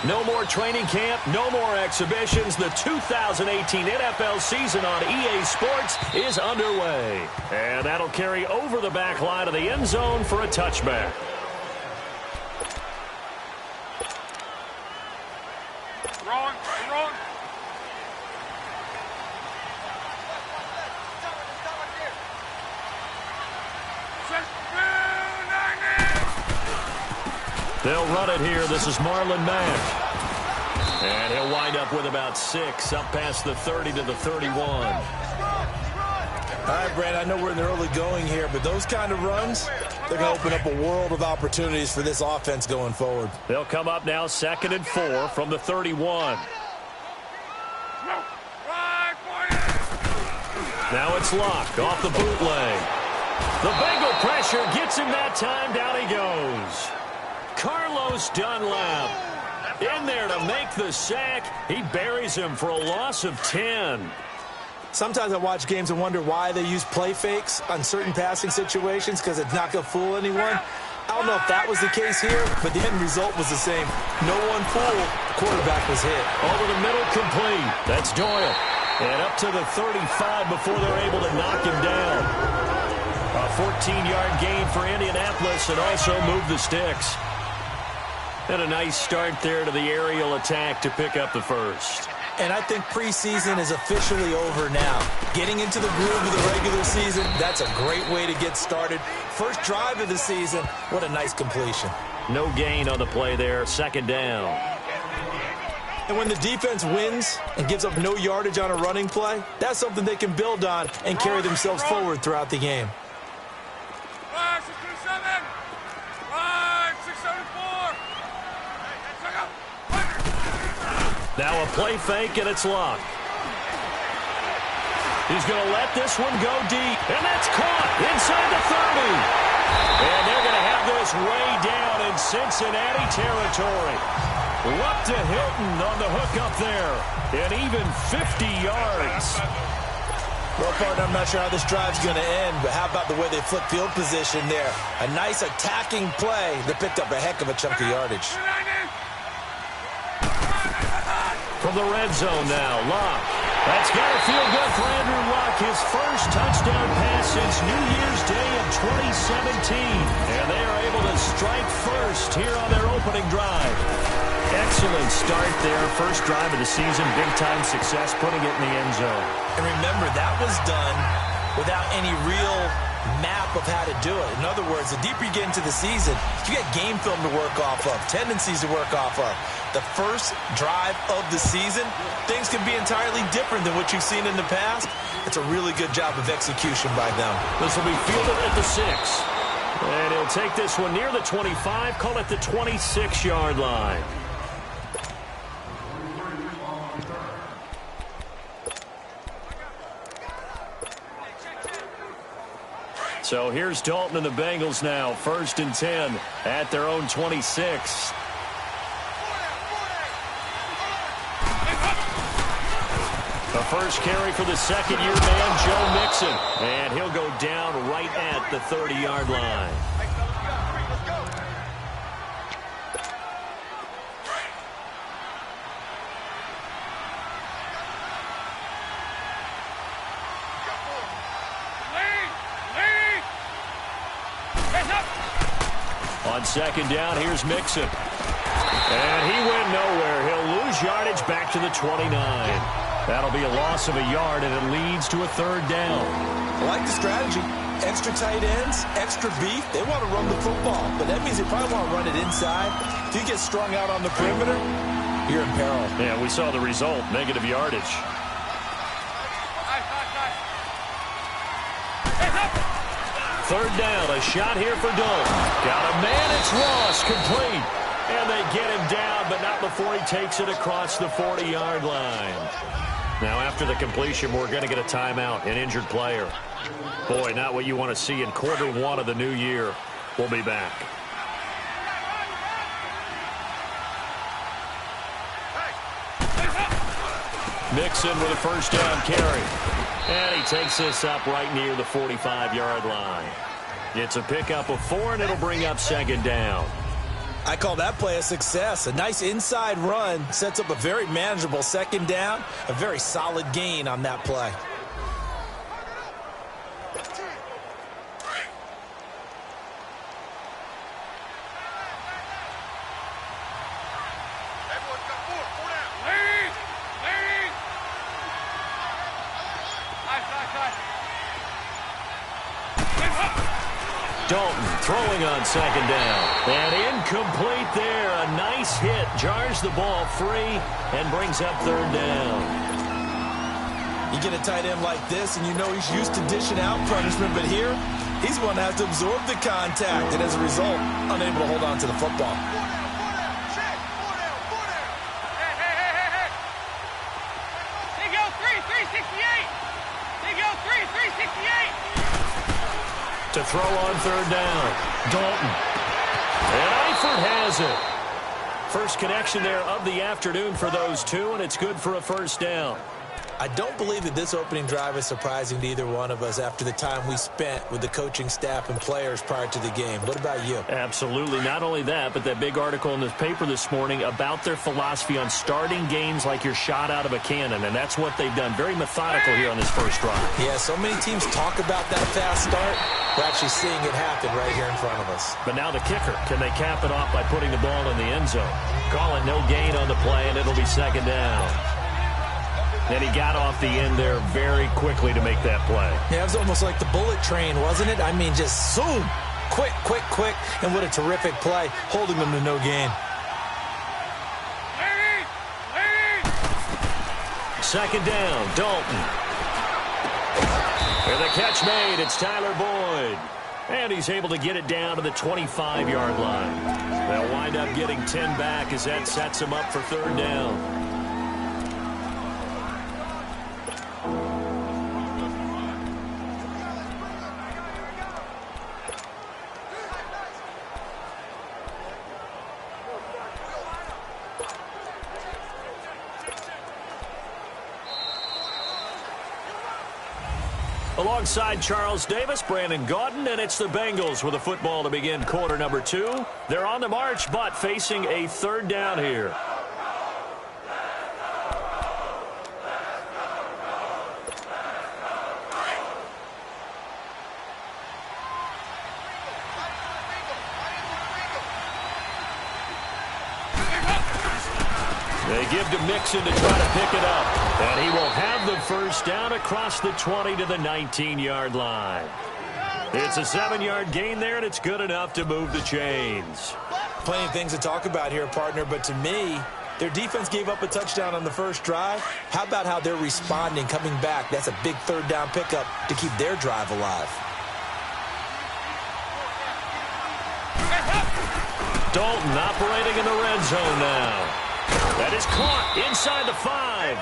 No more training camp, no more exhibitions. The 2018 NFL season on EA Sports is underway. And that'll carry over the back line of the end zone for a touchback. Wrong. They'll run it here. This is Marlon Mack. And he'll wind up with about 6, up past the 30 to the 31. All right, Brad, I know we're in the early going here, but those kind of runs, they're going to open up a world of opportunities for this offense going forward. They'll come up now 2nd and 4 from the 31. Now it's Locke off the bootleg. The Bengal pressure gets him that time. Down he goes. Carlos Dunlap in there to make the sack. He buries him for a loss of 10. Sometimes I watch games and wonder why they use play fakes on certain passing situations, because it's not going to fool anyone. I don't know if that was the case here, but the end result was the same. No one fooled. The quarterback was hit. Over the middle, complete. That's Doyle. And up to the 35 before they're able to knock him down. A 14-yard gain for Indianapolis, and also move the sticks. And a nice start there to the aerial attack to pick up the first. And I think preseason is officially over now. Getting into the groove of the regular season, that's a great way to get started. First drive of the season, what a nice completion. No gain on the play there, 2nd down. And when the defense wins and gives up no yardage on a running play, that's something they can build on and carry themselves forward throughout the game. Now a play fake, and it's Locke. He's going to let this one go deep, and that's caught inside the 30. And they're going to have this way down in Cincinnati territory. Up to Hilton on the hook up there, and even 50 yards. Well, partner, I'm not sure how this drive's going to end, but how about the way they flip field position there? A nice attacking play that picked up a heck of a chunk of yardage. From the red zone now, Locke. That's got to feel good for Andrew Luck. His first touchdown pass since New Year's Day of 2017. And they are able to strike first here on their opening drive. Excellent start there. First drive of the season. Big-time success putting it in the end zone. And remember, that was done without any real map of how to do it. In other words, the deeper you get into the season, you get game film to work off of, tendencies to work off of. The first drive of the season, things can be entirely different than what you've seen in the past. It's a really good job of execution by them. This will be fielded at the 6. And he'll take this one near the 25, call it the 26-yard line. So here's Dalton and the Bengals now, 1st and 10 at their own 26. The first carry for the second-year man, Joe Mixon. And he'll go down right at the 30-yard line. On 2nd down, here's Mixon. And he went nowhere. He'll lose yardage back to the 29. That'll be a loss of a yard, and it leads to a 3rd down. I like the strategy. Extra tight ends, extra beef. They want to run the football, but that means they probably want to run it inside. If you get strung out on the perimeter, you're in peril. Yeah, we saw the result, negative yardage. Third down, a shot here for Dalton. Got a man, it's Ross, complete. And they get him down, but not before he takes it across the 40-yard line. Now, after the completion, we're going to get a timeout, an injured player. Boy, not what you want to see in quarter 1 of the new year. We'll be back. Mixon with a first down carry. And he takes this up right near the 45-yard line. It's a pickup of 4, and it'll bring up 2nd down. I call that play a success. A nice inside run sets up a very manageable second down, a very solid gain on that play. Dalton throwing on second down. And incomplete there. A nice hit. Jars the ball free and brings up third down. You get a tight end like this, and you know he's used to dishing out punishment, but here, he's going to have to absorb the contact, and as a result, unable to hold on to the football. They go 368. They go 368. To throw on third down. Dalton. And Eifert has it. First connection there of the afternoon for those two, and it's good for a first down. I don't believe that this opening drive is surprising to either one of us after the time we spent with the coaching staff and players prior to the game. What about you? Absolutely. Not only that, but that big article in the paper this morning about their philosophy on starting games like you're shot out of a cannon, and that's what they've done. Very methodical here on this first drive. Yeah, so many teams talk about that fast start. We're actually seeing it happen right here in front of us. But now the kicker. Can they cap it off by putting the ball in the end zone? Calling no gain on the play, and it'll be second down. And he got off the end there very quickly to make that play. Yeah, it was almost like the bullet train, wasn't it? I mean, just zoom. Quick, quick, quick. And what a terrific play, holding them to no gain. Second down, Dalton. And the catch made, it's Tyler Boyd. And he's able to get it down to the 25-yard line. They'll wind up getting 10 back as that sets him up for third down. Alongside Charles Davis, Brandon Gaudin, and it's the Bengals with the football to begin quarter number 2. They're on the march, but facing a third down here. They give to Mixon to try to pick it up. And he will have the first down across the 20 to the 19-yard line. It's a 7-yard gain there, and it's good enough to move the chains. Plenty of things to talk about here, partner, but to me, their defense gave up a touchdown on the first drive. How about how they're responding, coming back? That's a big third down pickup to keep their drive alive. Dalton operating in the red zone now. That is caught inside the 5.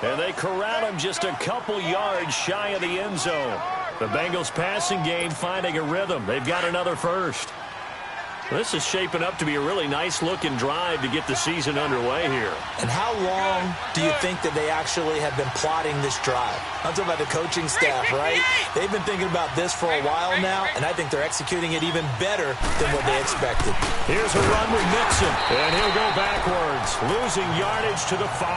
And they corral him just a couple yards shy of the end zone. The Bengals passing game finding a rhythm. They've got another first. This is shaping up to be a really nice-looking drive to get the season underway here. And how long do you think that they actually have been plotting this drive? I'm talking about the coaching staff, right? They've been thinking about this for a while now, and I think they're executing it even better than what they expected. Here's a run with Mixon, and he'll go backwards, losing yardage to the 5.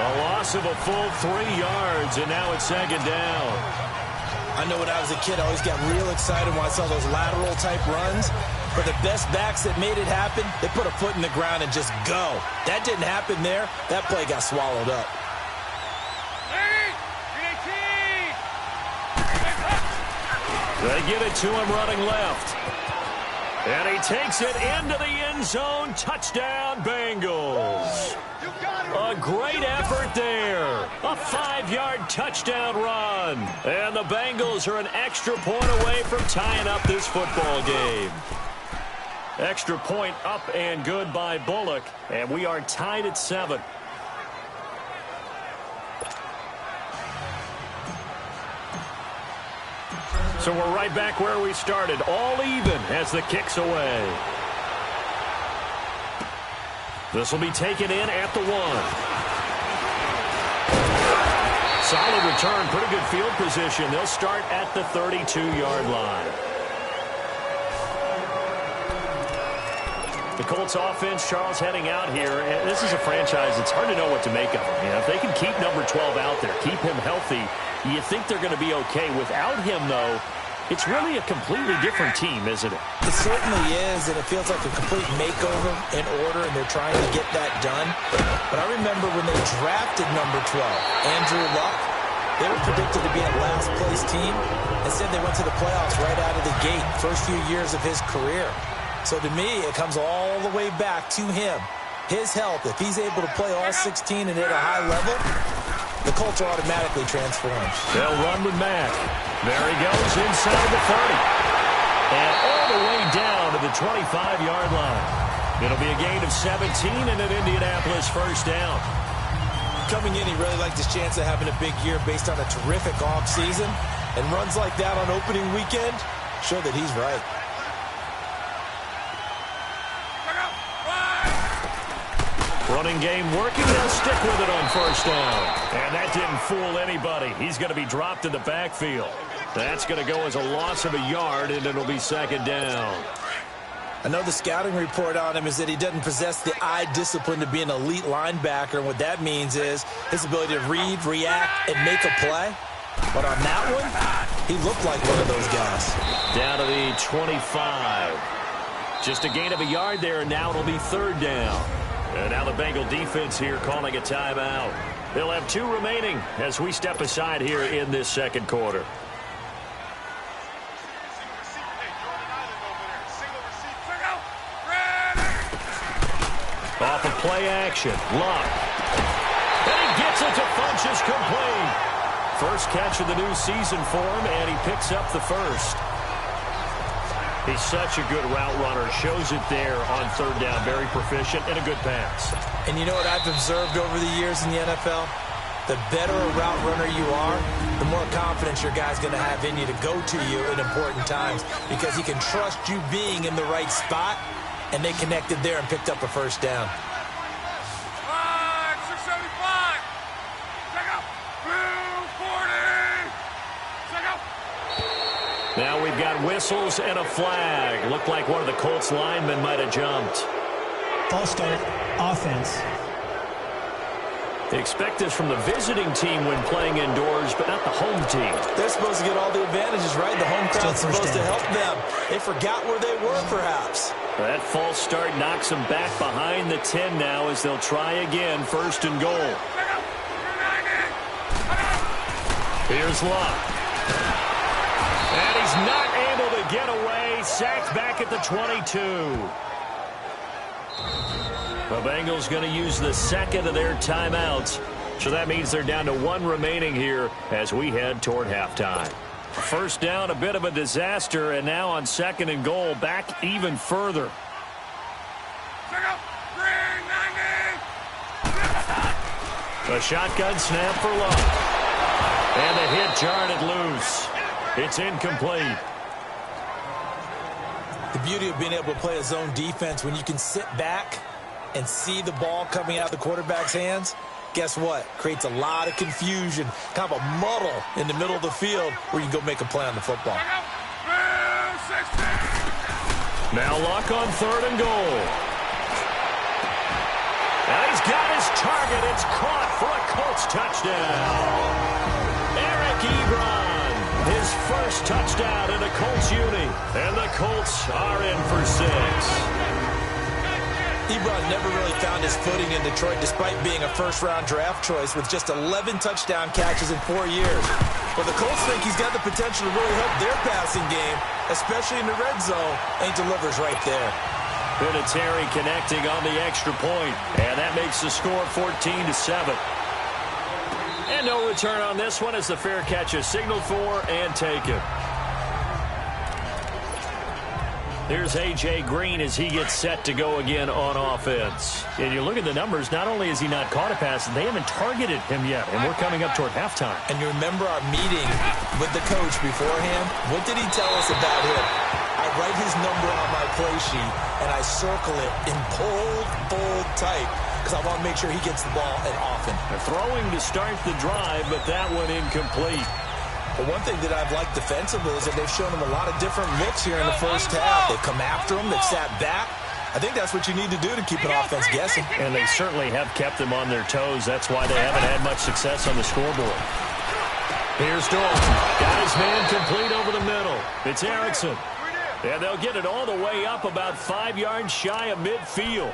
A loss of a full 3 yards, and now it's second down. I know when I was a kid, I always got real excited when I saw those lateral-type runs. But the best backs that made it happen, they put a foot in the ground and just go. That didn't happen there. That play got swallowed up. They give it to him running left. And he takes it into the end zone. Touchdown, Bengals. A great effort there. A 5-yard touchdown run. And the Bengals are an extra point away from tying up this football game. Extra point up and good by Bullock. And we are tied at 7. So we're right back where we started. All even as the kick's away. This will be taken in at the 1. Solid return, pretty good field position. They'll start at the 32-yard line. The Colts offense, Charles, heading out here. And this is a franchise, it's hard to know what to make of them. You know, if they can keep number 12 out there, keep him healthy, you think they're going to be okay. Without him, though, it's really a completely different team, isn't it? It certainly is, and it feels like a complete makeover in order, and they're trying to get that done. But I remember when they drafted number 12, Andrew Luck, they were predicted to be a last-place team. Instead, they went to the playoffs right out of the gate, first few years of his career. So to me, it comes all the way back to him. His health, if he's able to play all 16 and hit a high level, the Colts are automatically transformed. They'll run with Mack. There he goes inside the 30. And all the way down to the 25-yard line. It'll be a gain of 17 and an Indianapolis first down. Coming in, he really liked his chance of having a big year based on a terrific offseason. And runs like that on opening weekend show that he's right. Running game working. They'll stick with it on first down. And that didn't fool anybody. He's going to be dropped in the backfield. That's going to go as a loss of a yard, and it'll be second down. I know the scouting report on him is that he doesn't possess the eye discipline to be an elite linebacker. And what that means is his ability to read, react, and make a play. But on that one, he looked like one of those guys. Down to the 25. Just a gain of a yard there, and now it'll be third down. And now the Bengal defense here calling a timeout. They'll have 2 remaining as we step aside here in this second quarter. Off of play action. Luck. And he gets it to Funchess complete. First catch of the new season for him, and he picks up the first. He's such a good route runner. Shows it there on third down. Very proficient and a good pass. And you know what I've observed over the years in the NFL? The better a route runner you are, the more confidence your guy's going to have in you to go to you in important times because he can trust you being in the right spot, and they connected there and picked up a first down. Now we've got whistles and a flag. Looked like one of the Colts linemen might have jumped. False start, offense. They expect this from the visiting team when playing indoors, but not the home team. They're supposed to get all the advantages, right? The home crowd's supposed to help them. They forgot where they were, perhaps. That false start knocks them back behind the 10 now as they'll try again, first and goal. Here's Luck. And he's not able to get away. Sacked back at the 22. The Bengals going to use the second of their timeouts. So that means they're down to 1 remaining here as we head toward halftime. First down, a bit of a disaster, and now on second and goal, back even further. A shotgun snap for Luck. And the hit jarred it loose. It's incomplete. The beauty of being able to play a zone defense when you can sit back and see the ball coming out of the quarterback's hands, guess what? Creates a lot of confusion, kind of a muddle in the middle of the field where you can go make a play on the football. Now Luck on third and goal. And he's got his target. It's caught for a Colts touchdown. Eric Ebron, his first touchdown in a Colts uni. And the Colts are in for 6. Ebron never really found his footing in Detroit despite being a first-round draft choice with just 11 touchdown catches in 4 years. But the Colts think he's got the potential to really help their passing game, especially in the red zone, and he delivers right there. Vinatieri connecting on the extra point, and that makes the score 14-7. And no return on this one as the fair catch is signaled for and taken. There's A.J. Green as he gets set to go again on offense. And you look at the numbers, not only has he not caught a pass, they haven't targeted him yet, and we're coming up toward halftime. And you remember our meeting with the coach beforehand? What did he tell us about him? I write his number on my play sheet, and I circle it in bold type because I want to make sure he gets the ball and often. They're throwing to start the drive, but that one incomplete. But one thing that I've liked defensively is that they've shown him a lot of different looks here in the first half. They've come after him, they've sat back, I think that's what you need to do to keep an offense guessing. And they certainly have kept them on their toes. That's why they haven't had much success on the scoreboard. Here's Dalton. Got his man complete over the middle. It's Erickson. And they'll get it all the way up about 5 yards shy of midfield.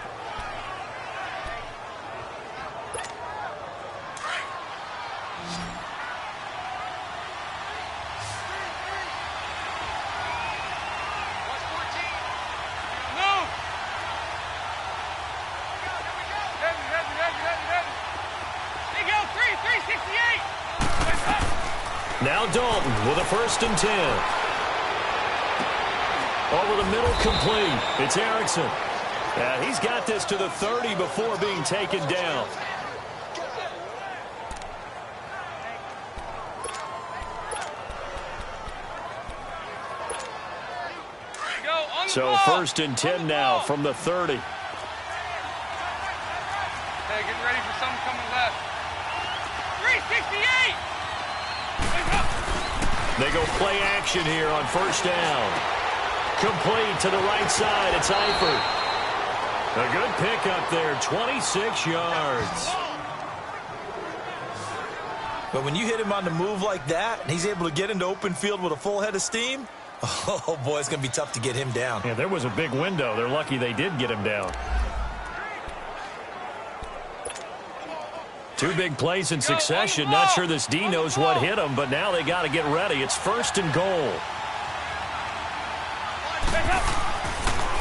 Now Dalton with a 1st and 10. Over the middle, complete. It's Erickson. And he's got this to the 30 before being taken down. So 1st and 10 now from the 30. Hey, get ready for something coming left. 368! They go play action here on 1st down. Complete to the right side. It's Eifert. A good pickup there, 26 yards. But when you hit him on the move like that, and he's able to get into open field with a full head of steam, oh, boy, it's going to be tough to get him down. Yeah, there was a big window. They're lucky they did get him down. 2 big plays in succession. Not sure this D knows what hit him, but now they got to get ready. It's 1st and goal.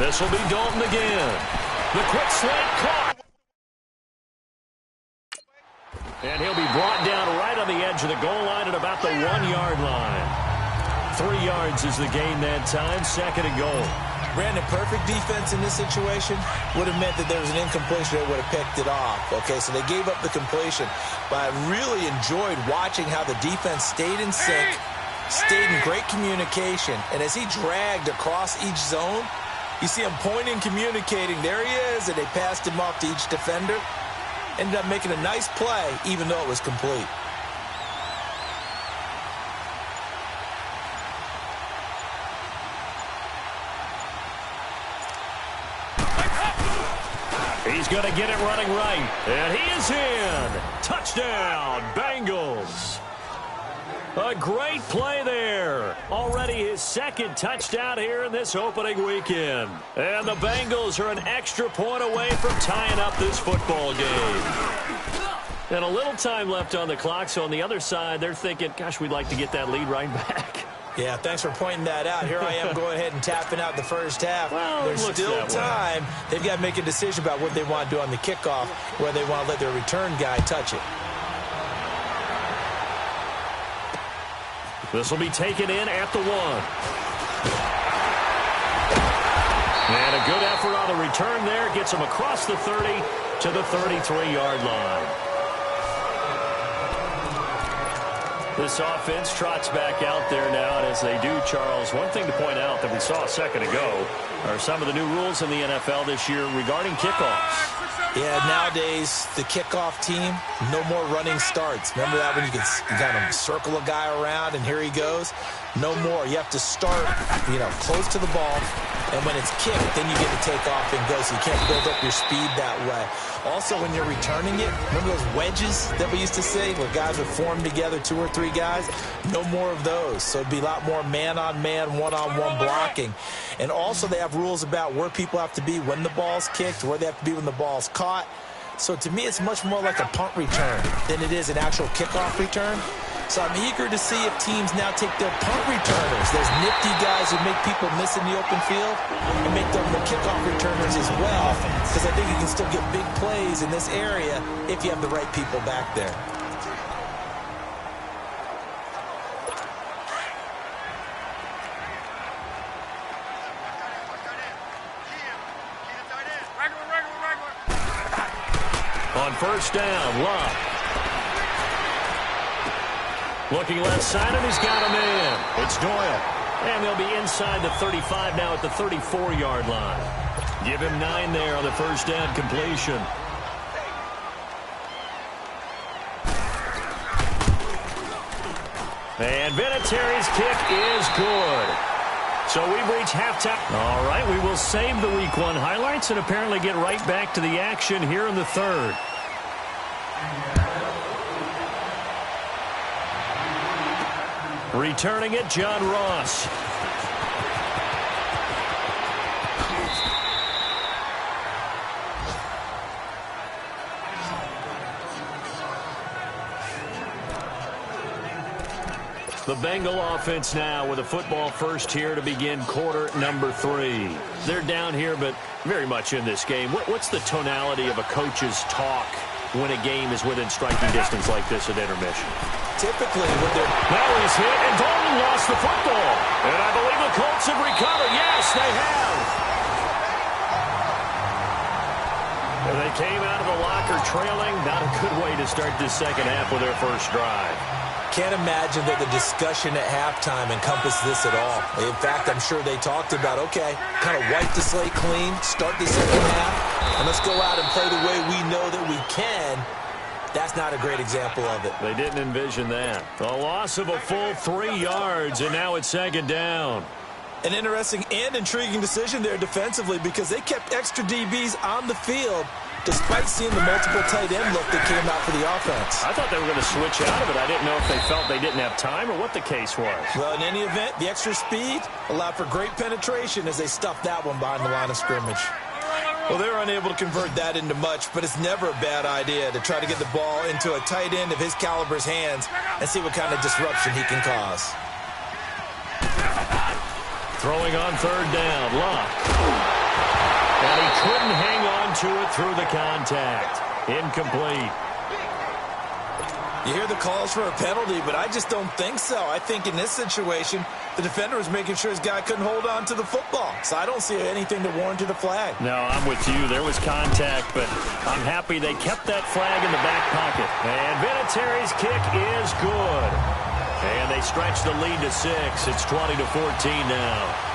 This will be Dalton again. The quick slant caught. And he'll be brought down right on the edge of the goal line at about the 1-yard line. 3 yards is the gain that time. 2nd and goal. Brandon, perfect defense in this situation would have meant that there was an incompletion. They would have picked it off. Okay, so they gave up the completion. But I really enjoyed watching how the defense stayed in sync, stayed in great communication. And as he dragged across each zone, you see him pointing, communicating. There he is, and they passed him off to each defender. Ended up making a nice play, even though it was complete. He's going to get it running right. And he is in. Touchdown, Bengals. A great play there. Already his 2nd touchdown here in this opening weekend. And the Bengals are an extra point away from tying up this football game. And a little time left on the clock, so on the other side, they're thinking, gosh, we'd like to get that lead right back. Yeah, thanks for pointing that out. Here I am going ahead and tapping out the 1st half. Well, there's still time. They've got to make a decision about what they want to do on the kickoff, where they want to let their return guy touch it. This will be taken in at the 1. And a good effort on the return there. Gets him across the 30 to the 33-yard line. This offense trots back out there now, and as they do, Charles, one thing to point out that we saw a second ago are some of the new rules in the NFL this year regarding kickoffs. Yeah, nowadays, the kickoff team, no more running starts. Remember that when you can kind of circle a guy around and here he goes? No more. You have to start, close to the ball, and when it's kicked, then you get to take off and go, so you can't build up your speed that way. Also, when you're returning it, remember those wedges that we used to say where guys would form together, 2 or 3 guys? No more of those. So it'd be a lot more man-on-man, one-on-one blocking. And also they have rules about where people have to be when the ball's kicked, where they have to be when the ball's caught. So to me, it's much more like a punt return than it is an actual kickoff return. So I'm eager to see if teams now take their punt returners, those nifty guys who make people miss in the open field, and make them the kickoff returners as well. Because I think you can still get big plays in this area if you have the right people back there. On 1st down, Love. Looking left side, and he's got a man. It's Doyle. And they'll be inside the 35 now at the 34-yard line. Give him 9 there on the 1st down completion. And Vinatieri's kick is good. So we've reached halftime. All right, we will save the Week 1 highlights and apparently get right back to the action here in the third. Returning it, John Ross. The Bengal offense now with a football first here to begin quarter number 3. They're down here, but very much in this game. What's the tonality of a coach's talk when a game is within striking distance like this at intermission? Typically, when they're... Now he's hit, and Dalton lost the football. And I believe the Colts have recovered. Yes, they have. And they came out of the locker trailing. Not a good way to start this second half with their first drive. Can't imagine that the discussion at halftime encompassed this at all. In fact, I'm sure they talked about, okay, kind of wipe the slate clean, start the second half, and let's go out and play the way we know that we can. That's not a great example of it. They didn't envision that. A loss of a full 3 yards, and now it's second down. An interesting and intriguing decision there defensively because they kept extra DBs on the field despite seeing the multiple tight end look that came out for the offense. I thought they were going to switch out of it. I didn't know if they felt they didn't have time or what the case was. Well, in any event, the extra speed allowed for great penetration as they stuffed that one behind the line of scrimmage. Well, they're unable to convert that into much, but it's never a bad idea to try to get the ball into a tight end of his caliber's hands and see what kind of disruption he can cause. Throwing on third down, Locke. And he couldn't hang on to it through the contact. Incomplete. You hear the calls for a penalty, but I just don't think so. I think in this situation, the defender was making sure his guy couldn't hold on to the football. So I don't see anything that warranted a flag. No, I'm with you. There was contact, but I'm happy they kept that flag in the back pocket. And Vinatieri's kick is good. And they stretch the lead to 6. It's 20-14 now.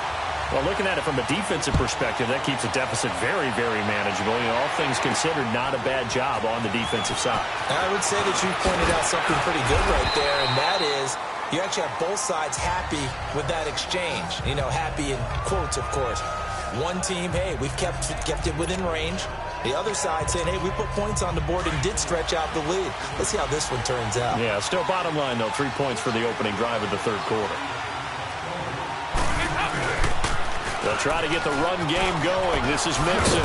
Well, looking at it from a defensive perspective, that keeps the deficit very, very manageable. You know, all things considered, not a bad job on the defensive side. I would say that you pointed out something pretty good right there, and that is you actually have both sides happy with that exchange. You know, happy in quotes, of course. One team, hey, we've kept it within range. The other side saying, hey, we put points on the board and did stretch out the lead. Let's see how this one turns out. Yeah, still bottom line, though, 3 points for the opening drive of the third quarter. They'll try to get the run game going. This is Mixon.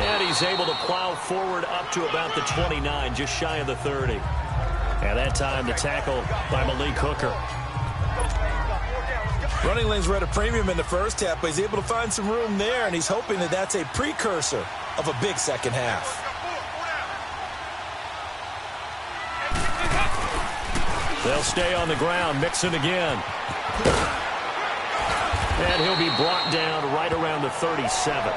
And he's able to plow forward up to about the 29, just shy of the 30. And that time, the tackle by Malik Hooker. Running lanes were at a premium in the first half, but he's able to find some room there, and he's hoping that that's a precursor of a big second half. They'll stay on the ground. Mixon again. And he'll be brought down right around the 37.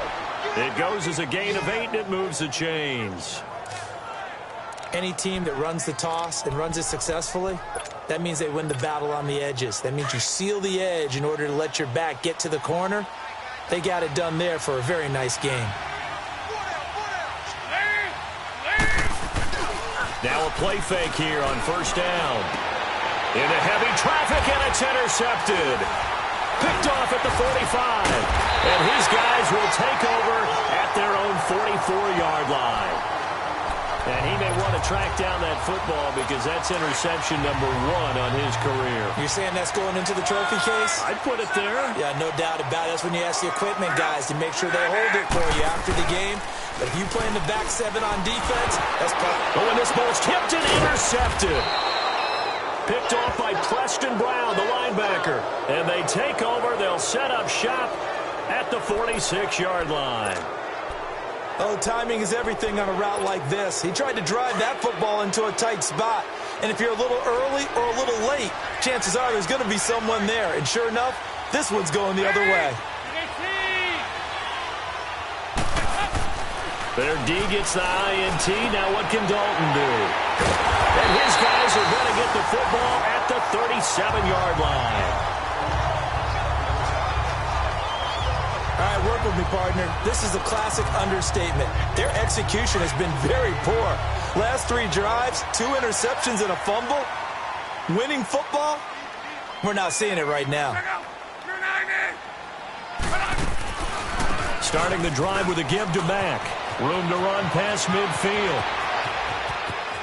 It goes as a gain of 8, and it moves the chains. Any team that runs the toss and runs it successfully, that means they win the battle on the edges. That means you seal the edge in order to let your back get to the corner. They got it done there for a very nice game. Now a play fake here on first down. Into heavy traffic, and it's intercepted. Picked off at the 45. And his guys will take over at their own 44-yard line. And he may want to track down that football because that's interception number 1 on his career. You're saying that's going into the trophy case? I'd put it there. Yeah, no doubt about it. That's when you ask the equipment guys to make sure they hold it for you after the game. But if you play in the back 7 on defense, that's probably... Oh, and this ball's tipped and intercepted. Picked off by Preston Brown, the linebacker. And they take over. They'll set up shop at the 46-yard line. Oh, timing is everything on a route like this. He tried to drive that football into a tight spot. And if you're a little early or a little late, chances are there's going to be someone there. And sure enough, this one's going the other way. Their D gets the INT. Now what can Dalton do? And his guys are going to get the football at the 37-yard line. All right, work with me, partner. This is a classic understatement. Their execution has been very poor. Last 3 drives, 2 interceptions and a fumble. Winning football? We're not seeing it right now. starting the drive with a give to Mack. Room to run past midfield.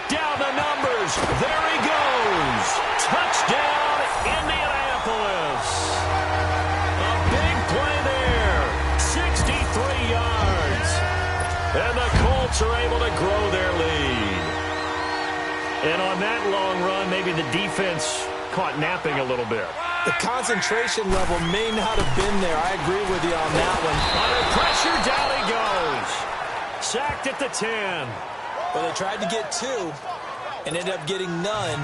Down the numbers. There he goes. Touchdown, Indianapolis. A big play there. 63 yards. And the Colts are able to grow their lead. And on that long run, maybe the defense caught napping a little bit. The concentration level may not have been there. I agree with you on that one. Under pressure, down he goes. Sacked at the 10. But they tried to get 2 and ended up getting none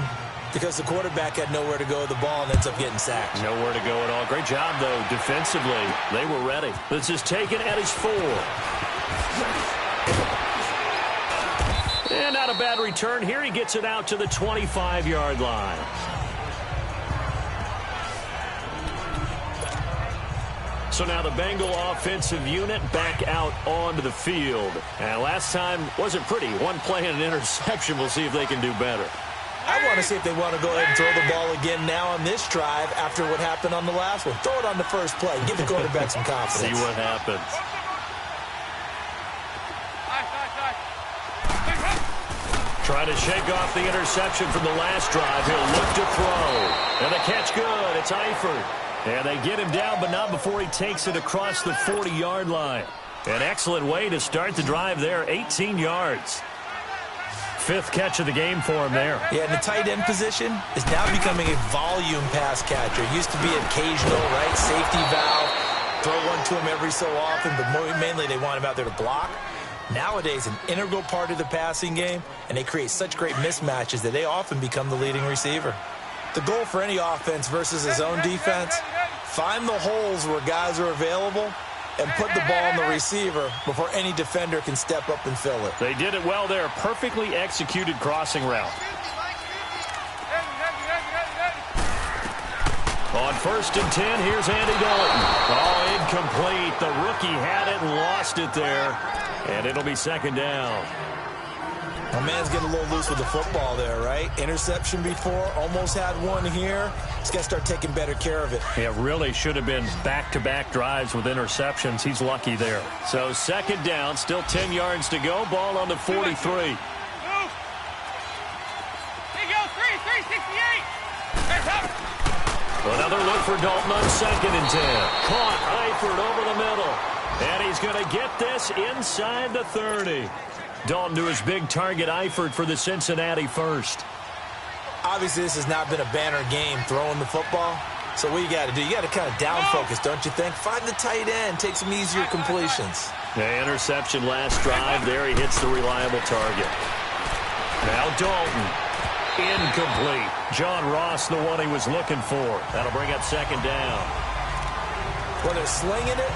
because the quarterback had nowhere to go with the ball and ends up getting sacked. Nowhere to go at all. Great job, though, defensively. They were ready. This is taken at his 4. And not a bad return. Here he gets it out to the 25-yard line. So now the Bengal offensive unit back out onto the field. And last time wasn't pretty. One play and an interception. We'll see if they can do better. I want to see if they want to go ahead and throw the ball again now on this drive after what happened on the last one. Throw it on the first play. Give the quarterback some confidence. See what happens. Trying to shake off the interception from the last drive. He'll look to throw. And the catch good. It's Eifert. And they get him down, but not before he takes it across the 40-yard line. An excellent way to start the drive there, 18 yards. 5th catch of the game for him there. Yeah, and the tight end position is now becoming a volume pass catcher. It used to be occasional, right? Safety valve, throw one to him every so often, but mainly they want him out there to block. Nowadays, an integral part of the passing game, and they create such great mismatches that they often become the leading receiver. The goal for any offense versus his own defense, find the holes where guys are available and put the ball on the receiver before any defender can step up and fill it. They did it well there. Perfectly executed crossing route. On 1st and 10, here's Andy Dalton. Oh, incomplete. The rookie had it and lost it there. And it'll be 2nd down. My man's getting a little loose with the football there, right? Interception before, almost had one here. He's got to start taking better care of it. Yeah, really should have been back-to-back drives with interceptions. He's lucky there. So 2nd down, still 10 yards to go. Ball on the 43. Here you go, 368. Another look for Dalton on 2nd and 10. Caught Eifert over the middle. And he's going to get this inside the 30. Dalton to his big target, Eifert, for the Cincinnati first. Obviously, this has not been a banner game throwing the football. So what you got to do, you got to kind of down focus, don't you think? Find the tight end, take some easier completions. The interception last drive. There he hits the reliable target. Now Dalton. Incomplete. John Ross, the one he was looking for. That'll bring up 2nd down. Well, they're slinging it.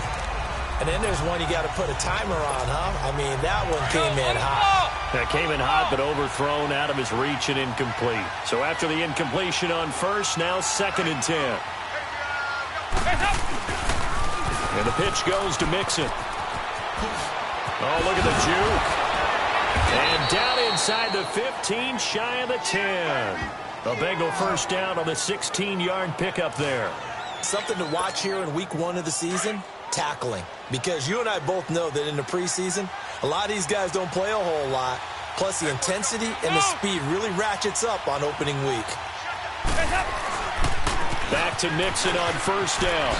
And then there's one you got to put a timer on, huh? I mean, that one came in hot. That came in hot, but overthrown out of his reach and incomplete. So after the incompletion on 1st, now 2nd and 10. And the pitch goes to Mixon. Oh, look at the juke. And down inside the 15, shy of the 10. A Bengal 1st down on the 16-yard pickup there. Something to watch here in week 1 of the season. Tackling, because you and I both know that in the preseason, a lot of these guys don't play a whole lot, plus the intensity and the speed really ratchets up on opening week. Back to Mixon on 1st down.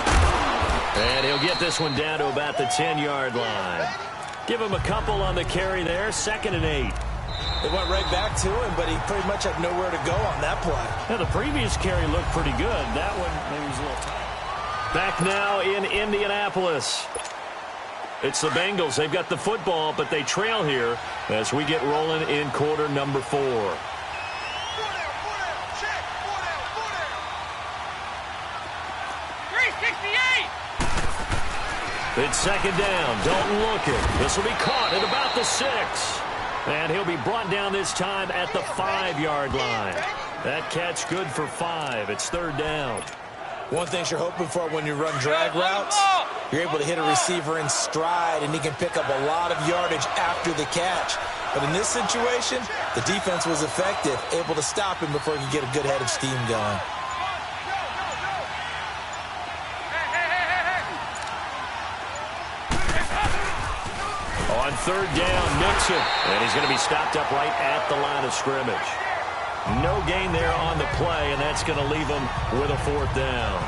And he'll get this one down to about the 10-yard line. Give him a couple on the carry there, 2nd and 8. They went right back to him, but he pretty much had nowhere to go on that play. Yeah, the previous carry looked pretty good. That one maybe was a little tight. Back now in Indianapolis. It's the Bengals. They've got the football, but they trail here as we get rolling in quarter number 4. It's 2nd down. Dalton looking. This will be caught at about the 6. And he'll be brought down this time at the 5-yard line. That catch good for 5. It's 3rd down. One thing you're hoping for when you run drag routes, you're able to hit a receiver in stride, and he can pick up a lot of yardage after the catch. But in this situation, the defense was effective, able to stop him before he could get a good head of steam going. on third down, Nixon. And he's going to be stopped up right at the line of scrimmage. No gain there on the play, and that's going to leave him with a fourth down.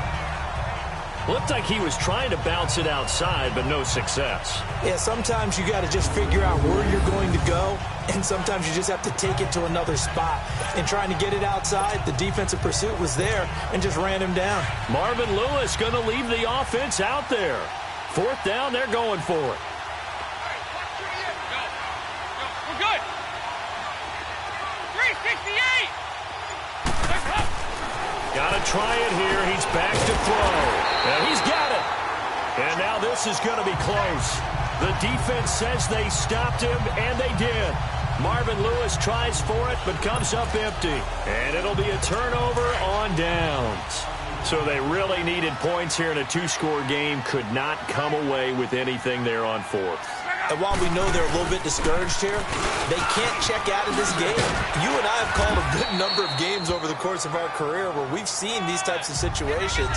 Looked like he was trying to bounce it outside, but no success. Yeah, sometimes you got to just figure out where you're going to go, and sometimes you just have to take it to another spot. And trying to get it outside, the defensive pursuit was there and just ran him down. Marvin Lewis going to leave the offense out there. Fourth down, they're going for it. We're good. 368. Got to try it here. He's back to throw. And he's got it. And now this is going to be close. The defense says they stopped him, and they did. Marvin Lewis tries for it, but comes up empty. And it'll be a turnover on downs. So they really needed points here in a two-score game. Could not come away with anything there on fourth. And while we know they're a little bit discouraged here, they can't check out of this game. You and I have called a good number of games over the course of our career where we've seen these types of situations.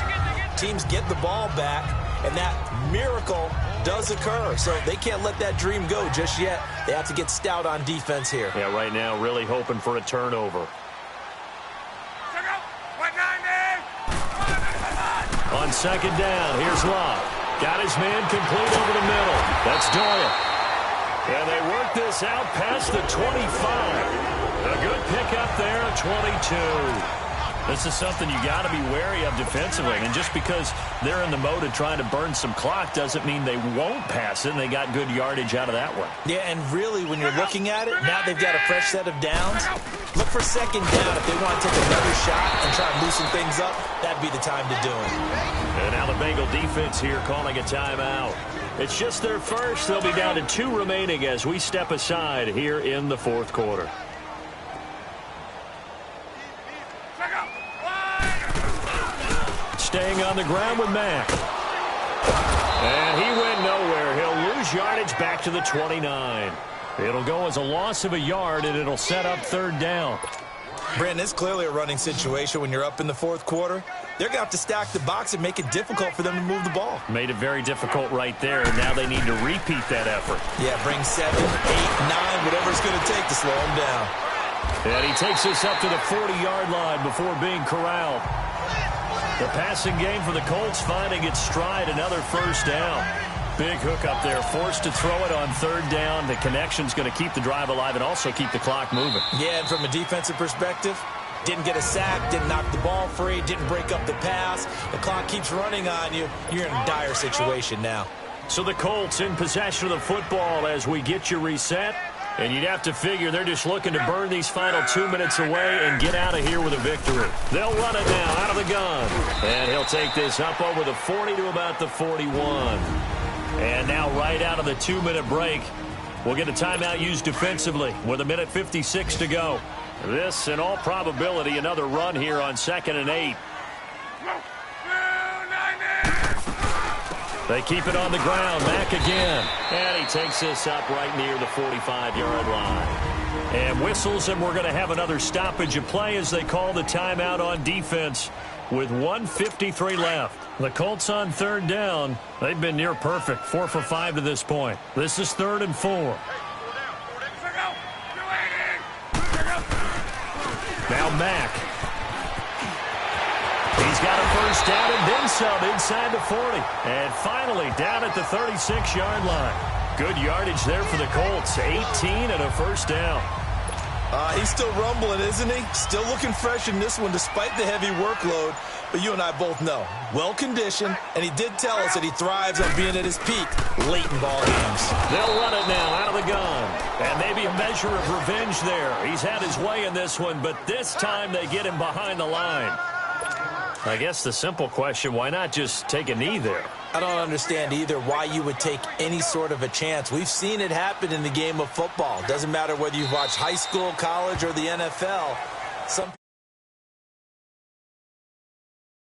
Teams get the ball back, and that miracle does occur. So they can't let that dream go just yet. They have to get stout on defense here. Yeah, right now really hoping for a turnover. On second down, here's Love. Got his man complete over the middle. That's Doyle. And they work this out past the 25. A good pickup there at 22. This is something you got to be wary of defensively. And just because they're in the mode of trying to burn some clock doesn't mean they won't pass it. And they got good yardage out of that one. Yeah, and really, when you're looking at it, now they've got a fresh set of downs. Look for second down if they want to take another shot and try and loosen things up. That'd be the time to do it. And now the Bengal defense here calling a timeout. It's just their first. They'll be down to 2 remaining as we step aside here in the fourth quarter. Staying on the ground with Mack. And he went nowhere. He'll lose yardage back to the 29. It'll go as a loss of a yard, and it'll set up third down. Brandon, it's clearly a running situation when you're up in the fourth quarter. They're going to have to stack the box and make it difficult for them to move the ball. Made it very difficult right there, and now they need to repeat that effort. Yeah, bring 7, 8, 9, whatever it's going to take to slow him down. And he takes us up to the 40-yard line before being corralled. The passing game for the Colts finding its stride, another first down. Big hook up there, forced to throw it on third down. The connection's going to keep the drive alive and also keep the clock moving. Yeah, and from a defensive perspective, didn't get a sack, didn't knock the ball free, didn't break up the pass. The clock keeps running on you. You're in a dire situation now. So the Colts in possession of the football as we get you reset. And you'd have to figure they're just looking to burn these final 2 minutes away and get out of here with a victory. They'll run it now out of the gun. And he'll take this up over the 40 to about the 41. And now right out of the 2-minute break, we'll get a timeout used defensively with 1:56 to go. This, in all probability, another run here on 2nd and 8. They keep it on the ground. Mack again. And he takes this up right near the 45-yard line. And whistles, and we're going to have another stoppage of play as they call the timeout on defense with 1:53 left. The Colts on third down. They've been near perfect. 4 for 5 to this point. This is 3rd and 4. Now Mack. He's got a first down and then some inside the 40. And finally down at the 36-yard line. Good yardage there for the Colts. 18 and a first down. He's still rumbling, isn't he? Still looking fresh in this one despite the heavy workload. But you and I both know, well-conditioned, and he did tell us that he thrives on being at his peak late in ball games. They'll run it now out of the gun. And maybe a measure of revenge there. He's had his way in this one, but this time they get him behind the line. I guess the simple question, why not just take a knee there? I don't understand either why you would take any sort of a chance. We've seen it happen in the game of football. Doesn't matter whether you've watched high school, college, or the NFL. Some